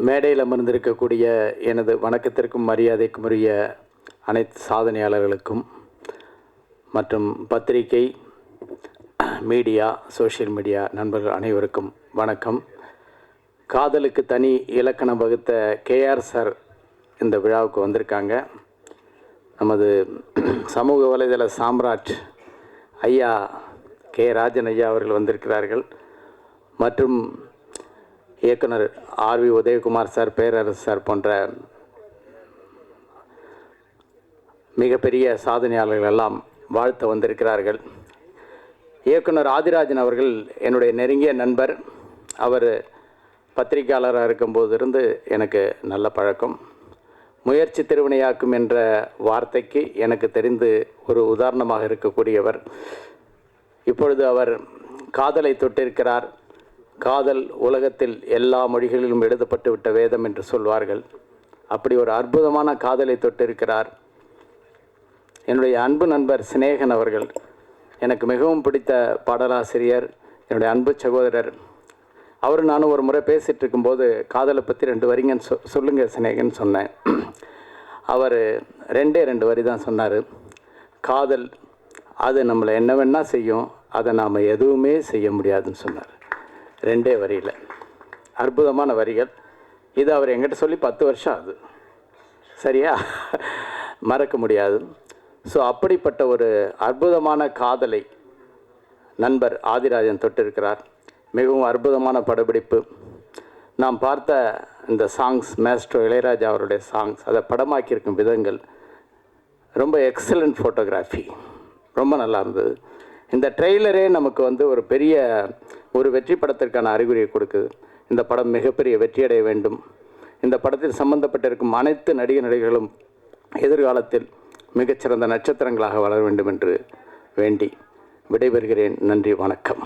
மேடையில் அமர்ந்திருக்கக்கூடிய எனது வணக்கத்திற்கும் மரியாதைக்கும் உரிய அனைத்து சாதனையாளர்களுக்கும் மற்றும் பத்திரிகை, மீடியா, சோஷியல் மீடியா நண்பர்கள் அனைவருக்கும் வணக்கம். காதலுக்கு தனி இலக்கணம் வகுத்த கேஆர் சார் இந்த விழாவுக்கு வந்திருக்காங்க. நமது சமூக வலைதள சாம்ராட் ஐயா கே ராஜன் ஐயா அவர்கள் வந்திருக்கிறார்கள். மற்றும் இயக்குனர் ஆர்வி உதயகுமார் சார், பேரரசு சார் போன்ற மிகப்பெரிய சாதனையாளர்கள் எல்லாம் வாழ்த்த வந்திருக்கிறார்கள். இயக்குனர் ஆதிராஜன் அவர்கள் என்னுடைய நெருங்கிய நண்பர். அவர் பத்திரிகையாளராக இருக்கும்போது இருந்து எனக்கு நல்ல பழக்கம். முயற்சி திருவினையாக்கும் என்ற வார்த்தைக்கு எனக்கு தெரிந்து ஒரு உதாரணமாக இருக்கக்கூடியவர். இப்பொழுது அவர் காதலை தொட்டிருக்கிறார். காதல் உலகத்தில் எல்லா மொழிகளிலும் எழுதப்பட்டு விட்ட வேதம் என்று சொல்வார்கள். அப்படி ஒரு அற்புதமான காதலை தொட்டிருக்கிறார். என்னுடைய அன்பு நண்பர் சினேகன் அவர்கள் எனக்கு மிகவும் பிடித்த பாடலாசிரியர், என்னுடைய அன்பு சகோதரர். அவர் நானும் ஒரு முறை பேசிகிட்டு இருக்கும்போது காதலை பற்றி 2 வரிங்கன்னு சொல்லுங்கள் சினேகன் சொன்னேன். அவர் 2 வரி தான் சொன்னார். காதல் அது நம்மளை என்ன வேணால் செய்யும், அதை நாம் எதுவுமே செய்ய முடியாதுன்னு சொன்னார். 2 வரியில் அற்புதமான வரிகள். இது அவர் என்கிட்ட சொல்லி 10 வருஷம் ஆகுது. சரியா? மறக்க முடியாது. ஸோ அப்படிப்பட்ட ஒரு அற்புதமான காதலை நண்பர் ஆதிராஜன் தொட்டிருக்கிறார். மிகவும் அற்புதமான படப்பிடிப்பு. நாம் பார்த்த இந்த சாங்ஸ், மேஸ்ட்ரோ இளையராஜா அவருடைய சாங்ஸ், அதை படமாக்கியிருக்கும் விதங்கள் ரொம்ப எக்ஸலண்ட் ஃபோட்டோகிராஃபி, ரொம்ப நல்லா இருந்தது. இந்த ட்ரெய்லரே நமக்கு ஒரு பெரிய ஒரு வெற்றி படத்திற்கான அறிகுறியை கொடுக்குது. இந்த படம் மிகப்பெரிய வெற்றியடைய வேண்டும். இந்த படத்தில் சம்பந்தப்பட்டிருக்கும் அனைத்து நடிகர்களும் எதிர்காலத்தில் மிகச்சிறந்த நட்சத்திரங்களாக வளர வேண்டும் என்று வேண்டி விடைபெறுகிறேன். நன்றி, வணக்கம்.